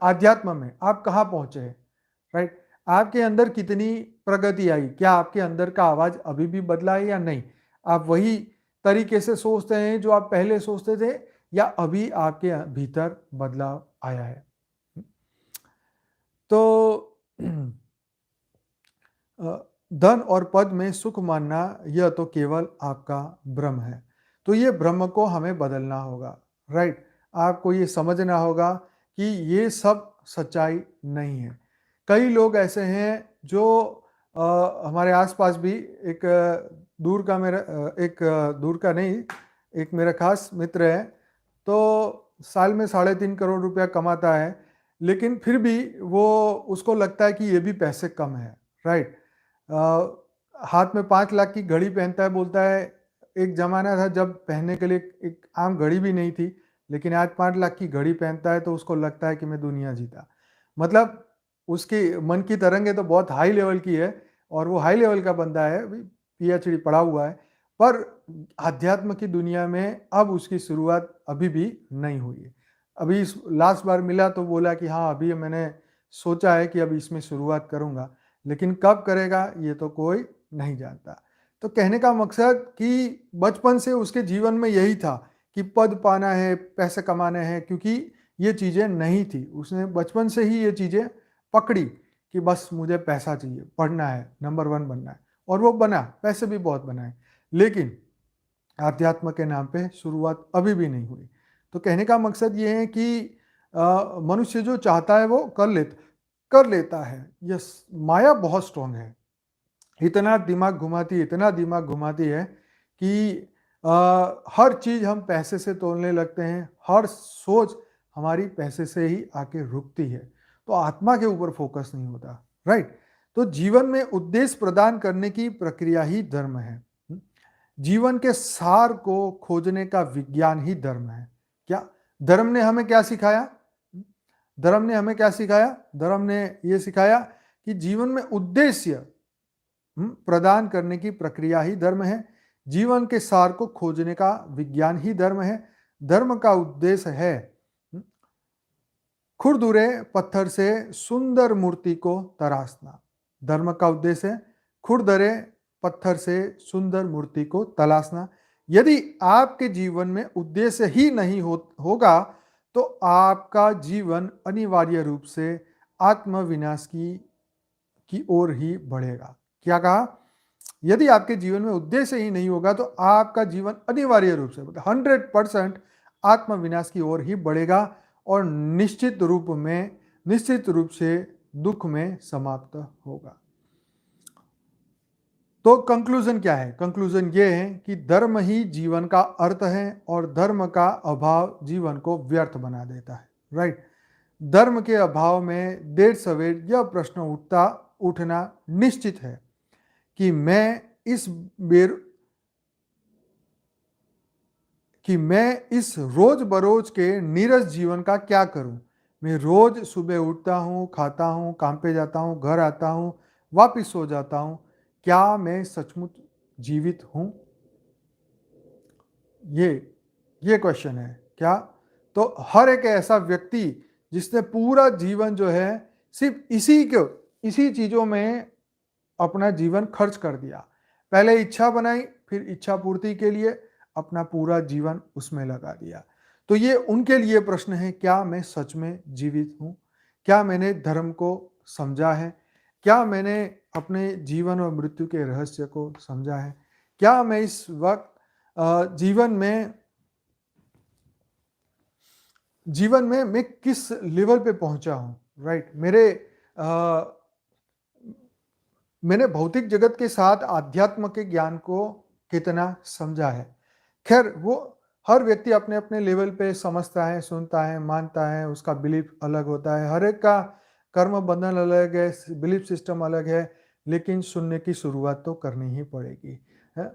आध्यात्म में आप कहाँ पहुंचे हैं, राइट? आपके अंदर कितनी प्रगति आई, क्या आपके अंदर का आवाज अभी भी बदला है या नहीं? आप वही तरीके से सोचते हैं जो आप पहले सोचते थे, या अभी आपके भीतर बदलाव आया है? तो धन और पद में सुख मानना यह तो केवल आपका भ्रम है। तो ये भ्रम को हमें बदलना होगा, राइट? आपको ये समझना होगा कि ये सब सच्चाई नहीं है। कई लोग ऐसे हैं जो हमारे आसपास भी एक दूर का मेरा दूर का नहीं, एक मेरा खास मित्र है। तो साल में 3.5 करोड़ रुपया कमाता है, लेकिन फिर भी वो उसको लगता है कि ये भी पैसे कम है, राइट? हाथ में 5 लाख की घड़ी पहनता है, बोलता है एक जमाना था जब पहनने के लिए एक आम घड़ी भी नहीं थी, लेकिन आज 5 लाख की घड़ी पहनता है तो उसको लगता है कि मैं दुनिया जीता। मतलब उसकी मन की तरंगे तो बहुत हाई लेवल की है, और वो हाई लेवल का बंदा है, पीएचडी पढ़ा हुआ है, पर अध्यात्म की दुनिया में अब उसकी शुरुआत अभी भी नहीं हुई है। अभी लास्ट बार मिला तो बोला कि हाँ, अभी मैंने सोचा है कि अब इसमें शुरुआत करूंगा, लेकिन कब करेगा ये तो कोई नहीं जानता। तो कहने का मकसद कि बचपन से उसके जीवन में यही था कि पद पाना है, पैसे कमाने हैं, क्योंकि ये चीज़ें नहीं थी। उसने बचपन से ही ये चीज़ें पकड़ी कि बस मुझे पैसा चाहिए, पढ़ना है, नंबर 1 बनना है, और वो बना, पैसे भी बहुत बनाए। लेकिन आध्यात्म के नाम पे शुरुआत अभी भी नहीं हुई। तो कहने का मकसद ये है कि मनुष्य जो चाहता है वो कर लेता है। यस, माया बहुत स्ट्रांग है, इतना दिमाग घुमाती है, इतना दिमाग घुमाती है कि हर चीज़ हम पैसे से तोलने लगते हैं, हर सोच हमारी पैसे से ही आके रुकती है, तो आत्मा के ऊपर फोकस नहीं होता, राइट? तो जीवन में उद्देश्य प्रदान करने की प्रक्रिया ही धर्म है। जीवन के सार को खोजने का विज्ञान ही धर्म है। क्या धर्म ने हमें क्या सिखाया? धर्म ने हमें क्या सिखाया? धर्म ने यह सिखाया कि जीवन में उद्देश्य प्रदान करने की प्रक्रिया ही धर्म है। जीवन के सार को खोजने का विज्ञान ही धर्म है। धर्म का उद्देश्य है खुरदुरे पत्थर से सुंदर मूर्ति को तराशना। धर्म का उद्देश्य है खुरदरे पत्थर से सुंदर मूर्ति को तलाशना। यदि आपके जीवन में उद्देश्य ही नहीं होगा तो आपका जीवन अनिवार्य रूप से आत्मविनाश की ओर ही बढ़ेगा। क्या कहा? यदि आपके जीवन में उद्देश्य ही नहीं होगा तो आपका जीवन अनिवार्य रूप से 100% आत्मविनाश की ओर ही बढ़ेगा, और निश्चित रूप से दुख में समाप्त होगा। तो कंक्लूजन क्या है? कंक्लूजन ये है कि धर्म ही जीवन का अर्थ है, और धर्म का अभाव जीवन को व्यर्थ बना देता है, राइट? धर्म के अभाव में देर सवेर यह प्रश्न उठना निश्चित है कि मैं इस रोज बरोज के नीरस जीवन का क्या करूं? मैं रोज सुबह उठता हूं, खाता हूं, काम पे जाता हूं, घर आता हूं, वापिस सो जाता हूं। क्या मैं सचमुच जीवित हूं? ये क्वेश्चन है क्या? तो हर एक ऐसा व्यक्ति जिसने पूरा जीवन जो है सिर्फ इसी चीजों में अपना जीवन खर्च कर दिया, पहले इच्छा बनाई, फिर इच्छा पूर्ति के लिए अपना पूरा जीवन उसमें लगा दिया, तो ये उनके लिए प्रश्न है, क्या मैं सच में जीवित हूं? क्या मैंने धर्म को समझा है? क्या मैंने अपने जीवन और मृत्यु के रहस्य को समझा है? क्या मैं इस वक्त जीवन में मैं किस लेवल पे पहुंचा हूं, राइट? मैंने भौतिक जगत के साथ आध्यात्म के ज्ञान को कितना समझा है? खैर, वो हर व्यक्ति अपने अपने लेवल पे समझता है, सुनता है, मानता है, उसका बिलीफ अलग होता है, हर एक का कर्म बंधन अलग है, बिलीफ सिस्टम अलग है, लेकिन सुनने की शुरुआत तो करनी ही पड़ेगी, है?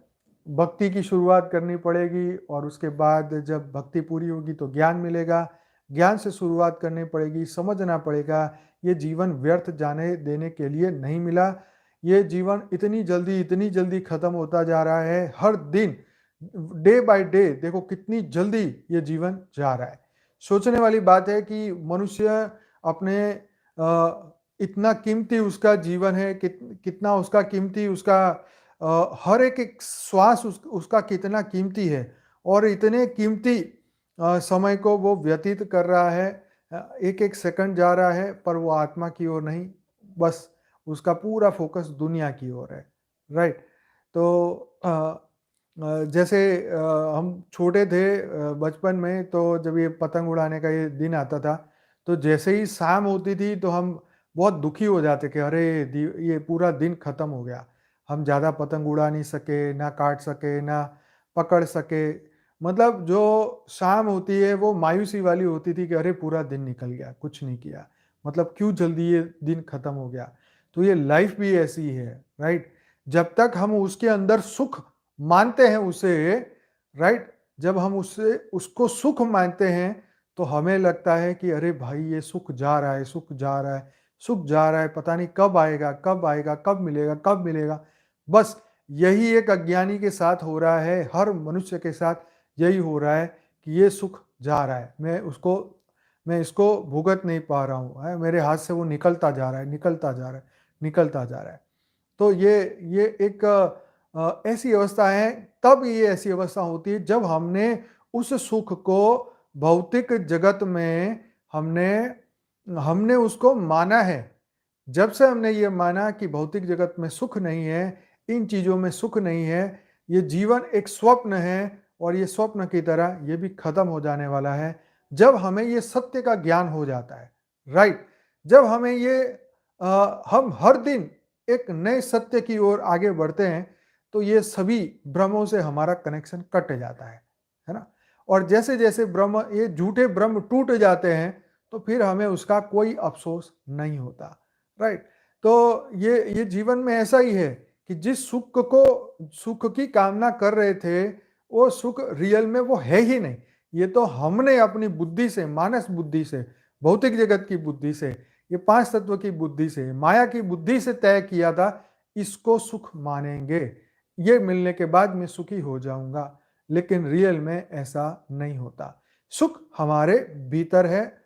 भक्ति की शुरुआत करनी पड़ेगी, और उसके बाद जब भक्ति पूरी होगी तो ज्ञान मिलेगा, ज्ञान से शुरुआत करनी पड़ेगी, समझना पड़ेगा ये जीवन व्यर्थ जाने देने के लिए नहीं मिला। ये जीवन इतनी जल्दी खत्म होता जा रहा है, हर दिन डे बाय डे देखो कितनी जल्दी ये जीवन जा रहा है। सोचने वाली बात है कि मनुष्य अपने इतना कीमती उसका जीवन है, कितना उसका कीमती उसका हर एक एक श्वास उसका कितना कीमती है और इतने कीमती समय को वो व्यतीत कर रहा है। एक एक सेकंड जा रहा है पर वो आत्मा की ओर नहीं, बस उसका पूरा फोकस दुनिया की ओर है, राइट। तो जैसे हम छोटे थे बचपन में, तो जब ये पतंग उड़ाने का ये दिन आता था, तो जैसे ही शाम होती थी तो हम बहुत दुखी हो जाते कि अरे ये पूरा दिन खत्म हो गया, हम ज़्यादा पतंग उड़ा नहीं सके, ना काट सके, ना पकड़ सके। मतलब जो शाम होती है वो मायूसी वाली होती थी कि अरे पूरा दिन निकल गया, कुछ नहीं किया, मतलब क्यों जल्दी ये दिन खत्म हो गया। तो ये लाइफ भी ऐसी है, राइट। जब तक हम उसके अंदर सुख मानते हैं उसे, राइट, जब हम उससे उसको सुख मानते हैं तो हमें लगता है कि अरे भाई ये सुख जा रहा है, सुख जा रहा है, सुख जा रहा है, पता नहीं कब आएगा, कब आएगा, कब मिलेगा, कब मिलेगा। बस यही एक अज्ञानी के साथ हो रहा है, हर मनुष्य के साथ यही हो रहा है कि ये सुख जा रहा है, मैं इसको भुगत नहीं पा रहा हूँ, है मेरे हाथ से वो निकलता जा रहा है, निकलता जा रहा है, निकलता जा रहा है। तो ये एक ऐसी अवस्था है, तब ये ऐसी अवस्था होती है जब हमने उस सुख को भौतिक जगत में हमने हमने उसको माना है। जब से हमने ये माना कि भौतिक जगत में सुख नहीं है, इन चीज़ों में सुख नहीं है, ये जीवन एक स्वप्न है और ये स्वप्न की तरह ये भी खत्म हो जाने वाला है। जब हमें ये सत्य का ज्ञान हो जाता है, राइट? जब हमें ये हम हर दिन एक नए सत्य की ओर आगे बढ़ते हैं, तो ये सभी भ्रमों से हमारा कनेक्शन कट जाता है ना? और जैसे-जैसे भ्रम ये झूठे भ्रम टूट जाते हैं, तो फिर हमें उसका कोई अफ़सोस नहीं होता, राइट? तो ये जीवन में ऐसा ही है कि जिस सुख की कामना कर रहे थे, वो सुख रियल में वो है ही नहीं। ये तो हमने अपनी बुद्धि से, मानस बुद्धि से, भौतिक जगत की बुद्धि से, ये 5 तत्व की बुद्धि से, माया की बुद्धि से तय किया था, इसको सुख मानेंगे। ये मिलने के बाद मैं सुखी हो जाऊँगा, लेकिन रियल में ऐसा नहीं होता। सुख हमारे भीतर है।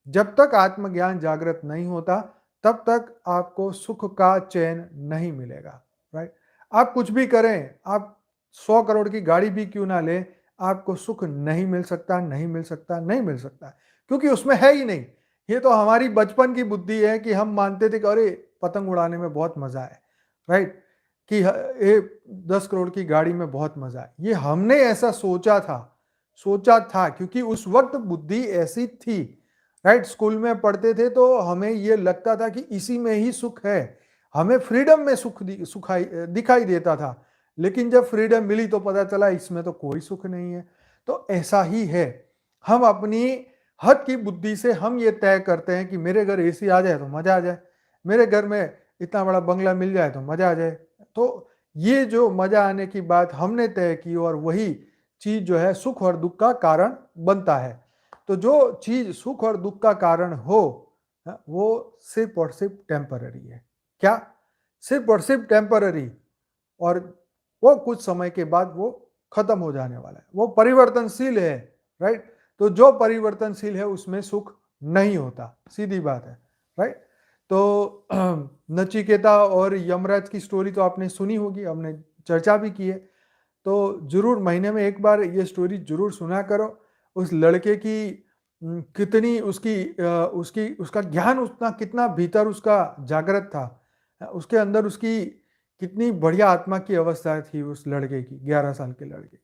जब तक आत्मज्ञान जागृत नहीं होता, तब तक आपको सुख का चैन नहीं मिलेगा, राइट? आप कुछ भी करें, आप 100 करोड़ की गाड़ी भी क्यों ना लें, आपको सुख नहीं मिल सकता, नहीं मिल सकता, नहीं मिल सकता, क्योंकि उसमें है ही नहीं। ये तो हमारी बचपन की बुद्धि है कि हम मानते थे कि अरे पतंग उड़ाने में बहुत मजा है, राइट, कि ये 10 करोड़ की गाड़ी में बहुत मजा है। ये हमने ऐसा सोचा था क्योंकि उस वक्त बुद्धि ऐसी थी, राइट। स्कूल में पढ़ते थे तो हमें ये लगता था कि इसी में ही सुख है, हमें फ्रीडम में दिखाई देता था, लेकिन जब फ्रीडम मिली तो पता चला इसमें तो कोई सुख नहीं है। तो ऐसा ही है, हम अपनी हद की बुद्धि से हम ये तय करते हैं कि मेरे घर एसी आ जाए तो मजा आ जाए, मेरे घर में इतना बड़ा बंगला मिल जाए तो मजा आ जाए। तो ये जो मजा आने की बात हमने तय की और वही चीज जो है सुख और दुख का कारण बनता है। तो जो चीज सुख और दुख का कारण हो, वो सिर्फ और सिर्फ टेम्पररी है। क्या? सिर्फ और सिर्फ टेम्पररी, और वो कुछ समय के बाद वो खत्म हो जाने वाला है, वो परिवर्तनशील है, राइट। तो जो परिवर्तनशील है उसमें सुख नहीं होता, सीधी बात है, राइट। तो नचिकेता और यमराज की स्टोरी तो आपने सुनी होगी, हमने चर्चा भी की है। तो जरूर महीने में एक बार ये स्टोरी जरूर सुना करो। उस लड़के की कितनी उसका ज्ञान उतना कितना भीतर उसका जागृत था, उसके अंदर उसकी कितनी बढ़िया आत्मा की अवस्था थी उस लड़के की, 11 साल के लड़के।